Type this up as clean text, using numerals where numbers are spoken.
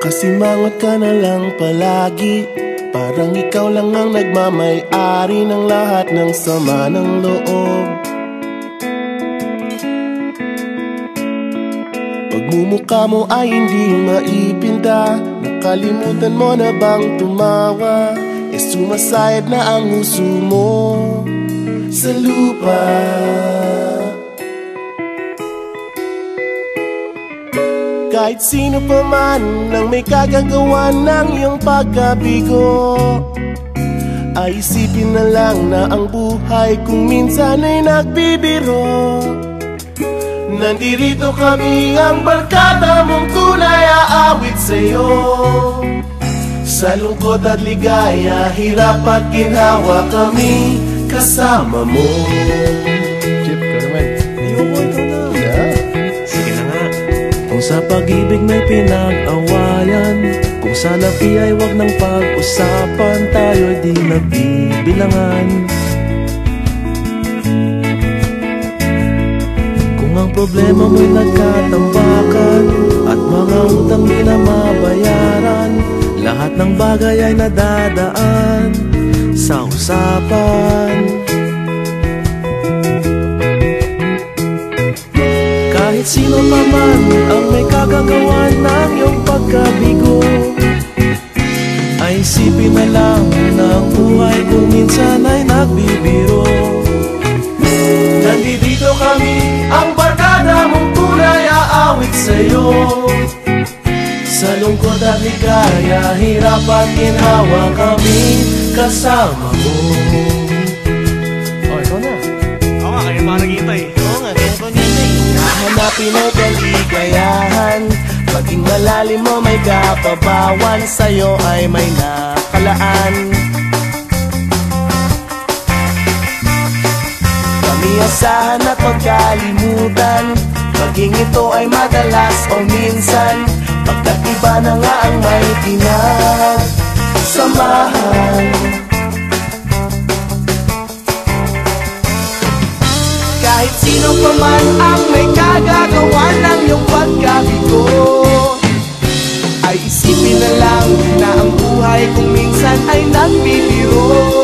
Kasimangot ka na lang palagi, parang ikaw lang ang nagmamay-ari ng lahat ng sama ng loob. Pagmumukha mo ay hindi maipinta, nakalimutan mo na bang tumawa? E sumasayad na ang huso mo sa lupa. Kahit sino pa man ang may kagagawa ng iyong pagkabigo, ay isipin na lang na ang buhay kung minsan ay nagbibiro. Nandirito kami, ang barkada mong tunay aawit sa'yo. Sa lungkot at ligaya, hirap at ginhawa, kami kasama mo. Chip, ka naman. Ikaw po, ikaw na. Yeah. Sige na nga. Kung sa pag-ibig may pinag-awayan, kung sa labi ay wag ng pag-usapan, tayo'y di nagbibilangan. Kung ang problema mo'y nagkatambakan at mga utang di na mabayaran, lahat ng bagay ay nadadaan sa usapan. Kahit sino pa man ang may kagagawa ng iyong pagkabigo, ay isipin na lang na ang buhay kung minsan ay nagbibiro. Nandito kami, ang barkada mong tunay aawit sa'yo. Sa lungkot at ligaya, hirap at ginhawa, kami kasama mo. Oh, ikaw na. Oo nga, kaya pa naghihintay. Oo nga, kaya pa nginay. Hanapin ay kaligayahan, maging malalim mo may kapabawan, sa'yo ay may nakalaan. Kami asahan at magkalimutan, maging ito ay madalas o minsan, pagkat iba na nga ang may pinagsamahan. Kahit sino pa man ang may kagagawa ng iyong pagkabigo, ay isipin na lang na ang buhay kung minsan ay nagbibiro.